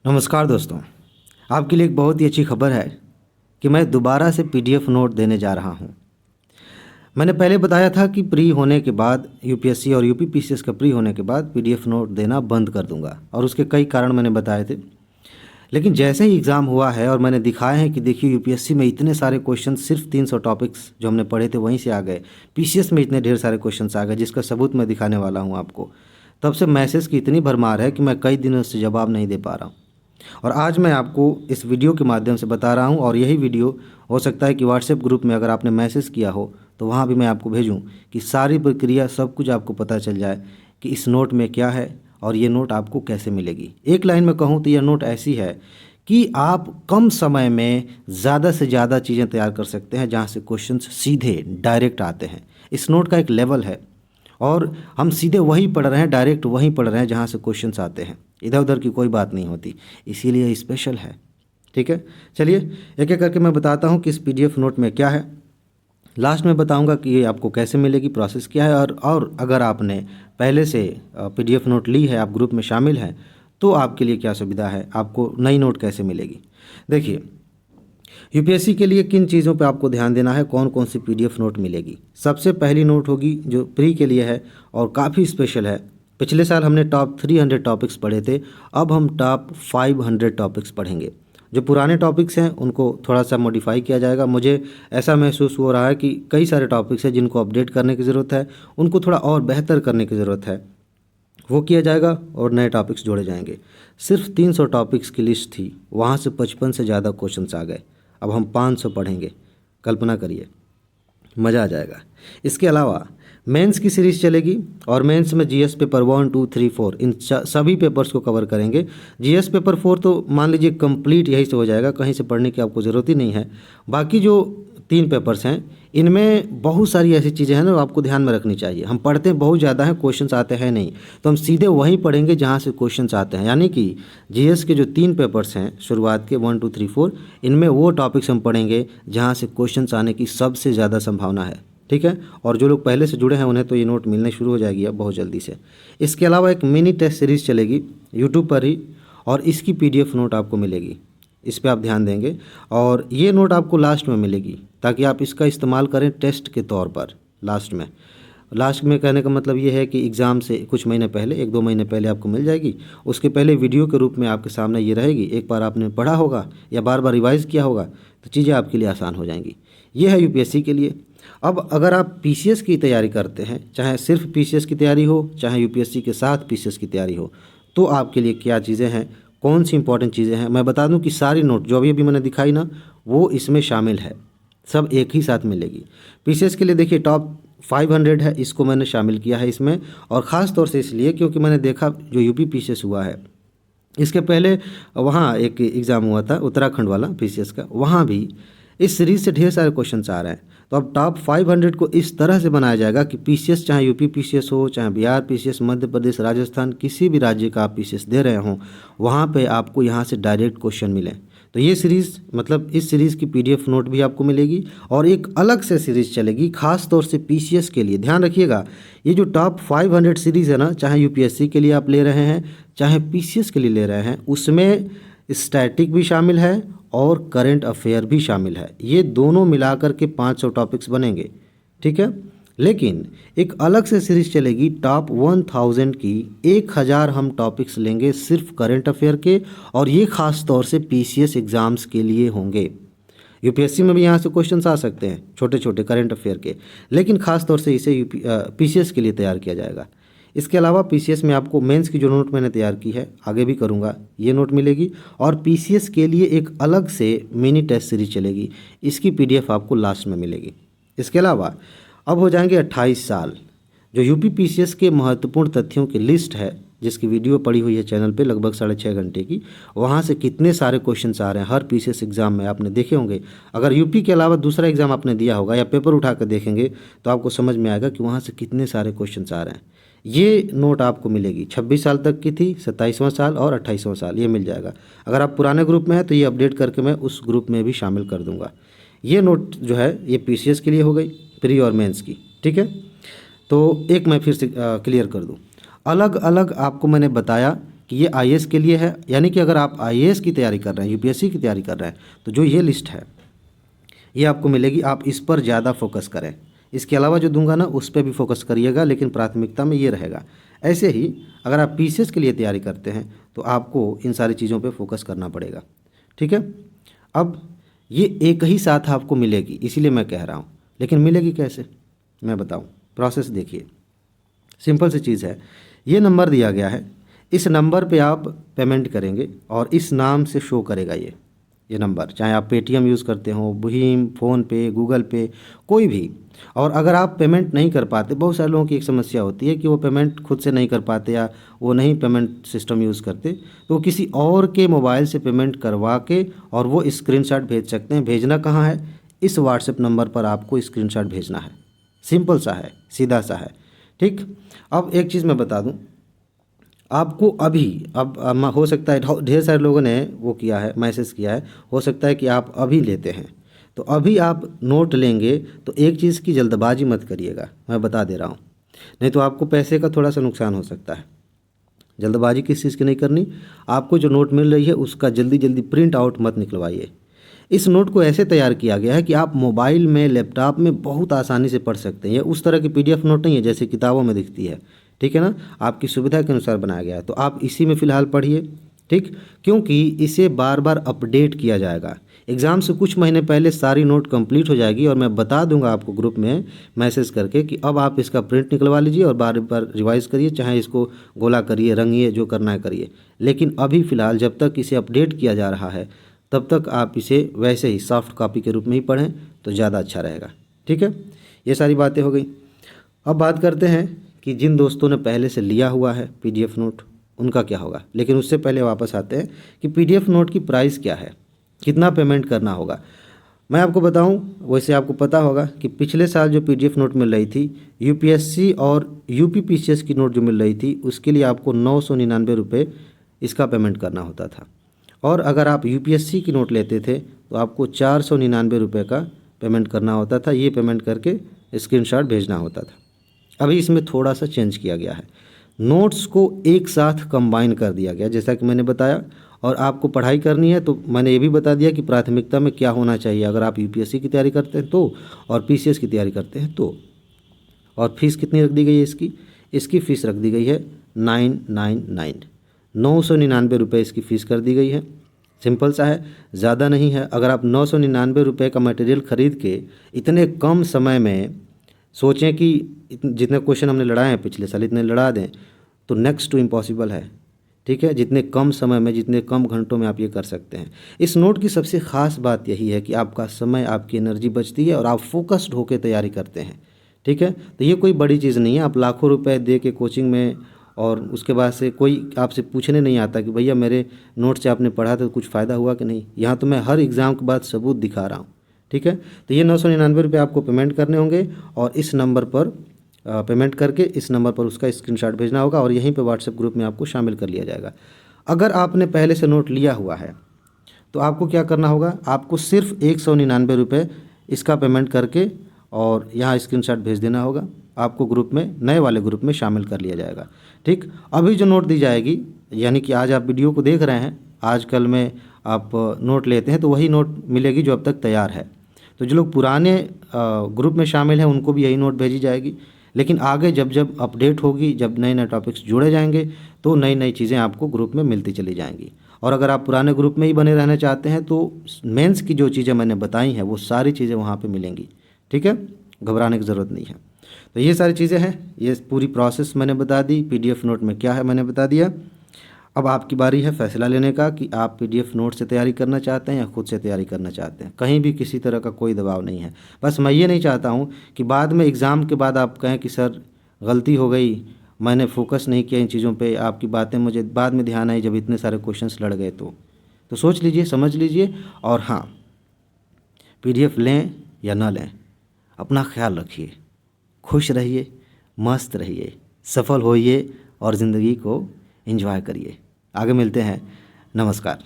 नमस्कार दोस्तों। आपके लिए एक बहुत ही अच्छी खबर है कि मैं दोबारा से पीडीएफ नोट देने जा रहा हूं। मैंने पहले बताया था कि प्री होने के बाद यूपीएससी और यूपीपीसीएस का प्री होने के बाद पीडीएफ नोट देना बंद कर दूंगा और उसके कई कारण मैंने बताए थे। लेकिन जैसे ही एग्ज़ाम हुआ है और मैंने दिखाए हैं कि देखिए यूपीएससी में इतने सारे क्वेश्चन सिर्फ 300 टॉपिक्स जो हमने पढ़े थे वहीं से आ गए, पीसीएस में इतने ढेर सारे क्वेश्चन आ गए जिसका सबूत मैं दिखाने वाला हूँ आपको। तब से मैसेज की इतनी भरमार है कि मैं कई दिनों से जवाब नहीं दे पा रहा हूँ और आज मैं आपको इस वीडियो के माध्यम से बता रहा हूँ। और यही वीडियो हो सकता है कि व्हाट्सएप ग्रुप में अगर आपने मैसेज किया हो तो वहाँ भी मैं आपको भेजूँ कि सारी प्रक्रिया सब कुछ आपको पता चल जाए कि इस नोट में क्या है और ये नोट आपको कैसे मिलेगी। एक लाइन में कहूँ तो यह नोट ऐसी है कि आप कम समय में ज़्यादा से ज़्यादा चीज़ें तैयार कर सकते हैं जहाँ से क्वेश्चंस सीधे डायरेक्ट आते हैं। इस नोट का एक लेवल है और हम सीधे वही पढ़ रहे हैं, डायरेक्ट वही पढ़ रहे हैं जहाँ से क्वेश्चंस आते हैं, इधर उधर की कोई बात नहीं होती, इसीलिए स्पेशल है। ठीक है, चलिए एक एक करके मैं बताता हूँ कि इस पीडीएफ नोट में क्या है। लास्ट में बताऊंगा कि ये आपको कैसे मिलेगी, प्रोसेस क्या है। और अगर आपने पहले से पीडीएफ नोट ली है, आप ग्रुप में शामिल हैं, तो आपके लिए क्या सुविधा है, आपको नई नोट कैसे मिलेगी। देखिए, यूपीएससी के लिए किन चीज़ों पे आपको ध्यान देना है, कौन कौन सी पीडीएफ नोट मिलेगी। सबसे पहली नोट होगी जो प्री के लिए है और काफ़ी स्पेशल है। पिछले साल हमने टॉप 300 टॉपिक्स पढ़े थे, अब हम टॉप 500 टॉपिक्स पढ़ेंगे। जो पुराने टॉपिक्स हैं उनको थोड़ा सा मॉडिफाई किया जाएगा। मुझे ऐसा महसूस हो रहा है कि कई सारे टॉपिक्स हैं जिनको अपडेट करने की ज़रूरत है, उनको थोड़ा और बेहतर करने की ज़रूरत है, वो किया जाएगा और नए टॉपिक्स जोड़े जाएंगे। सिर्फ 300 टॉपिक्स की लिस्ट थी, वहाँ से 55 से ज़्यादा क्वेश्चंस आ गए। अब हम 500 पढ़ेंगे, कल्पना करिए, मज़ा आ जाएगा। इसके अलावा मेंस की सीरीज़ चलेगी और मेंस में जीएस पेपर 1, 2, 3, 4 इन सभी पेपर्स को कवर करेंगे। जीएस पेपर 4 तो मान लीजिए कंप्लीट यही से हो जाएगा, कहीं से पढ़ने की आपको ज़रूरत ही नहीं है। बाकी जो 3 पेपर्स हैं इनमें बहुत सारी ऐसी चीज़ें हैं जो आपको ध्यान में रखनी चाहिए। हम पढ़ते बहुत ज़्यादा हैं, क्वेश्चंस आते हैं नहीं, तो हम सीधे वहीं पढ़ेंगे जहाँ से क्वेश्चंस आते हैं। यानी कि जीएस के जो 3 पेपर्स हैं शुरुआत के 1, 2, 3, 4, इनमें वो टॉपिक्स हम पढ़ेंगे जहाँ से क्वेश्चंस आने की सबसे ज़्यादा संभावना है। ठीक है, और जो लोग पहले से जुड़े हैं उन्हें तो ये नोट मिलने शुरू हो जाएगी अब बहुत जल्दी से। इसके अलावा एक मिनी टेस्ट सीरीज़ चलेगी यूट्यूब पर ही और इसकी पीडीएफ नोट आपको मिलेगी, इस पे आप ध्यान देंगे। और ये नोट आपको लास्ट में मिलेगी ताकि आप इसका इस्तेमाल करें टेस्ट के तौर पर। लास्ट में कहने का मतलब ये है कि एग्ज़ाम से कुछ महीने पहले, 1-2 महीने पहले आपको मिल जाएगी। उसके पहले वीडियो के रूप में आपके सामने ये रहेगी। एक बार आपने पढ़ा होगा या बार बार रिवाइज़ किया होगा तो चीज़ें आपके लिए आसान हो जाएंगी। ये है यूपीएससी के लिए। अब अगर आप पीसीएस की तैयारी करते हैं, चाहे सिर्फ पीसीएस की तैयारी हो, चाहे यूपीएससी के साथ पीसीएस की तैयारी हो, तो आपके लिए क्या चीज़ें हैं, कौन सी इंपॉर्टेंट चीज़ें हैं, मैं बता दूं कि सारी नोट जो अभी मैंने दिखाई ना वो इसमें शामिल है, सब एक ही साथ मिलेगी। पीसीएस के लिए देखिए टॉप 500 है, इसको मैंने शामिल किया है इसमें, और ख़ास तौर से इसलिए क्योंकि मैंने देखा जो यूपी पीसीएस हुआ है इसके पहले वहाँ एक एग्ज़ाम हुआ था उत्तराखंड वाला पीसीएस का, वहाँ भी इस सीरीज़ से ढेर सारे क्वेश्चंस आ रहे हैं। तो अब टॉप 500 को इस तरह से बनाया जाएगा कि पीसीएस चाहे यूपी पीसीएस हो, चाहे बिहार पीसीएस, मध्य प्रदेश, राजस्थान, किसी भी राज्य का आप पीसीएस दे रहे हों, वहाँ पे आपको यहाँ से डायरेक्ट क्वेश्चन मिले। तो ये सीरीज़ मतलब इस सीरीज़ की पीडीएफ नोट भी आपको मिलेगी और एक अलग से सीरीज़ चलेगी खास तौर से पीसीएस के लिए। ध्यान रखिएगा, ये जो टॉप 500 सीरीज़ है ना, चाहे यूपीएससी के लिए आप ले रहे हैं चाहे पीसीएस के लिए ले रहे हैं, उसमें स्टैटिक भी शामिल है और करंट अफेयर भी शामिल है। ये दोनों मिलाकर के 500 टॉपिक्स बनेंगे। ठीक है, लेकिन एक अलग से सीरीज़ चलेगी टॉप 1000 की, 1000 हम टॉपिक्स लेंगे सिर्फ करंट अफेयर के, और ये ख़ास तौर से पीसीएस एग्ज़ाम्स के लिए होंगे। यूपीएससी में भी यहाँ से क्वेश्चंस आ सकते हैं छोटे छोटे करंट अफेयर के, लेकिन ख़ास तौर से इसे पीसीएस के लिए तैयार किया जाएगा। इसके अलावा पीसीएस में आपको मेंस की जो नोट मैंने तैयार की है, आगे भी करूँगा, ये नोट मिलेगी। और पीसीएस के लिए एक अलग से मिनी टेस्ट सीरीज चलेगी, इसकी पीडीएफ आपको लास्ट में मिलेगी। इसके अलावा अब हो जाएंगे 28 साल, जो यूपी पीसीएस के महत्वपूर्ण तथ्यों की लिस्ट है, जिसकी वीडियो पड़ी हुई है चैनल पे लगभग 6.5 घंटे की। वहाँ से कितने सारे क्वेश्चंस आ रहे हैं हर पीसीएस एग्ज़ाम में आपने देखे होंगे। अगर यूपी के अलावा दूसरा एग्ज़ाम आपने दिया होगा या पेपर उठा कर देखेंगे तो आपको समझ में आएगा कि वहाँ से कितने सारे क्वेश्चंस आ रहे हैं। ये नोट आपको मिलेगी। 26 साल तक की थी, 27वां साल और 28वां साल, ये मिल जाएगा। अगर आप पुराने ग्रुप में हैं तो ये अपडेट करके मैं उस ग्रुप में भी शामिल कर दूँगा। ये नोट जो है ये पीसीएस के लिए हो गई, प्री और मेंस की। ठीक है, तो एक मैं फिर से क्लियर कर दूं, अलग अलग आपको मैंने बताया कि ये आईएएस के लिए है, यानी कि अगर आप आईएएस की तैयारी कर रहे हैं, यूपीएससी की तैयारी कर रहे हैं, तो जो ये लिस्ट है ये आपको मिलेगी, आप इस पर ज़्यादा फोकस करें। इसके अलावा जो दूंगा ना उस पर भी फोकस करिएगा, लेकिन प्राथमिकता में ये रहेगा। ऐसे ही अगर आप पीसीएस के लिए तैयारी करते हैं तो आपको इन सारी चीज़ों पे फोकस करना पड़ेगा, ठीक है। अब ये एक ही साथ आपको मिलेगी, इसीलिए मैं कह रहा हूँ, लेकिन मिलेगी कैसे मैं बताऊँ। प्रोसेस देखिए, सिंपल सी चीज़ है। ये नंबर दिया गया है, इस नंबर पे आप पेमेंट करेंगे और इस नाम से शो करेगा ये नंबर, चाहे आप पेटीएम यूज़ करते हो, भीम, फ़ोनपे, गूगल पे, कोई भी। और अगर आप पेमेंट नहीं कर पाते, बहुत सारे लोगों की एक समस्या होती है कि वो पेमेंट खुद से नहीं कर पाते या वो नहीं पेमेंट सिस्टम यूज़ करते, तो वो किसी और के मोबाइल से पेमेंट करवा के और वो स्क्रीनशॉट भेज सकते हैं। भेजना कहाँ है, इस व्हाट्सएप नंबर पर आपको स्क्रीनशॉट भेजना है। सिंपल सा है, सीधा सा है, ठीक। अब एक चीज़ मैं बता दूं आपको, अभी अब हो सकता है ढेर सारे लोगों ने वो किया है, मैसेज किया है, हो सकता है कि आप अभी लेते हैं, तो अभी आप नोट लेंगे तो एक चीज़ की जल्दबाजी मत करिएगा, मैं बता दे रहा हूँ, नहीं तो आपको पैसे का थोड़ा सा नुकसान हो सकता है। जल्दबाजी किस चीज़ की नहीं करनी, आपको जो नोट मिल रही है उसका जल्दी जल्दी प्रिंट आउट मत निकलवाइए। इस नोट को ऐसे तैयार किया गया है कि आप मोबाइल में, लैपटॉप में बहुत आसानी से पढ़ सकते हैं। ये उस तरह की पीडीएफ नोट नहीं है जैसे किताबों में दिखती है, ठीक है ना, आपकी सुविधा के अनुसार बनाया गया है। तो आप इसी में फ़िलहाल पढ़िए, ठीक, क्योंकि इसे बार बार अपडेट किया जाएगा। एग्ज़ाम से कुछ महीने पहले सारी नोट कंप्लीट हो जाएगी और मैं बता दूंगा आपको ग्रुप में मैसेज करके कि अब आप इसका प्रिंट निकलवा लीजिए और बार बार रिवाइज करिए, चाहे इसको गोला करिए, रंगिए, जो करना है करिए। लेकिन अभी फ़िलहाल जब तक इसे अपडेट किया जा रहा है तब तक आप इसे वैसे ही सॉफ्ट कॉपी के रूप में ही पढ़ें तो ज़्यादा अच्छा रहेगा, ठीक है। ये सारी बातें हो गई। अब बात करते हैं कि जिन दोस्तों ने पहले से लिया हुआ है पीडीएफ नोट उनका क्या होगा। लेकिन उससे पहले वापस आते हैं कि पीडीएफ नोट की प्राइस क्या है, कितना पेमेंट करना होगा। मैं आपको बताऊं, वैसे आपको पता होगा कि पिछले साल जो पीडीएफ नोट मिल रही थी, यूपीएससी और यूपीपीसीएस की नोट जो मिल रही थी, उसके लिए आपको 999 रुपये इसका पेमेंट करना होता था। और अगर आप यूपीएससी की नोट लेते थे तो आपको 499 रुपये का पेमेंट करना होता था। ये पेमेंट करके स्क्रीनशॉट भेजना होता था। अभी इसमें थोड़ा सा चेंज किया गया है, नोट्स को एक साथ कंबाइन कर दिया गया, जैसा कि मैंने बताया। और आपको पढ़ाई करनी है तो मैंने ये भी बता दिया कि प्राथमिकता में क्या होना चाहिए अगर आप यूपीएससी की तैयारी करते हैं तो, और पीसीएस की तैयारी करते हैं तो। और फीस कितनी रख दी गई है इसकी फ़ीस रख दी गई है 999 रुपये इसकी फ़ीस कर दी गई है। सिंपल सा है, ज़्यादा नहीं है। अगर आप 999 रुपये का मटेरियल ख़रीद के इतने कम समय में, सोचें कि जितने क्वेश्चन हमने लड़ाए हैं पिछले साल इतने लड़ा दें तो नेक्स्ट टू इम्पॉसिबल है, ठीक है। जितने कम समय में, जितने कम घंटों में आप ये कर सकते हैं। इस नोट की सबसे ख़ास बात यही है कि आपका समय, आपकी एनर्जी बचती है और आप फोकस्ड होकर तैयारी करते हैं, ठीक है। तो ये कोई बड़ी चीज़ नहीं है। आप लाखों रुपए दे के कोचिंग में और उसके बाद से कोई आपसे पूछने नहीं आता कि भैया मेरे नोट से आपने पढ़ा तो कुछ फ़ायदा हुआ कि नहीं। यहाँ तो मैं हर एग्ज़ाम के बाद सबूत दिखा रहा हूँ, ठीक है। तो ये 999 रुपये आपको पेमेंट करने होंगे और इस नंबर पर पेमेंट करके इस नंबर पर उसका स्क्रीनशॉट भेजना होगा और यहीं पे व्हाट्सएप ग्रुप में आपको शामिल कर लिया जाएगा। अगर आपने पहले से नोट लिया हुआ है तो आपको क्या करना होगा, आपको सिर्फ 199 रुपये इसका पेमेंट करके और यहाँ स्क्रीनशॉट भेज देना होगा। आपको ग्रुप में, नए वाले ग्रुप में शामिल कर लिया जाएगा, ठीक। अभी जो नोट दी जाएगी, यानी कि आज आप वीडियो को देख रहे हैं, आजकल में आप नोट लेते हैं तो वही नोट मिलेगी जो अब तक तैयार है। तो जो लोग पुराने ग्रुप में शामिल हैं उनको भी यही नोट भेजी जाएगी। लेकिन आगे जब जब अपडेट होगी, जब नए नए टॉपिक्स जुड़े जाएंगे तो नई नई चीज़ें आपको ग्रुप में मिलती चली जाएंगी। और अगर आप पुराने ग्रुप में ही बने रहना चाहते हैं तो मेंस की जो चीज़ें मैंने बताई हैं वो सारी चीज़ें वहाँ पे मिलेंगी, ठीक है। घबराने की ज़रूरत नहीं है। तो ये सारी चीज़ें हैं, ये पूरी प्रोसेस मैंने बता दी। पीडीएफ नोट में क्या है मैंने बता दिया। अब आपकी बारी है फैसला लेने का कि आप पीडीएफ नोट से तैयारी करना चाहते हैं या खुद से तैयारी करना चाहते हैं। कहीं भी किसी तरह का कोई दबाव नहीं है। बस मैं ये नहीं चाहता हूँ कि बाद में एग्ज़ाम के बाद आप कहें कि सर गलती हो गई, मैंने फोकस नहीं किया इन चीज़ों पे, आपकी बातें मुझे बाद में ध्यान आई जब इतने सारे क्वेश्चंस लड़ गए। तो सोच लीजिए, समझ लीजिए। और हाँ, पीडीएफ लें या ना लें, अपना ख्याल रखिए, खुश रहिए, मस्त रहिए, सफल होइए और ज़िंदगी को एंजॉय करिए। आगे मिलते हैं। नमस्कार।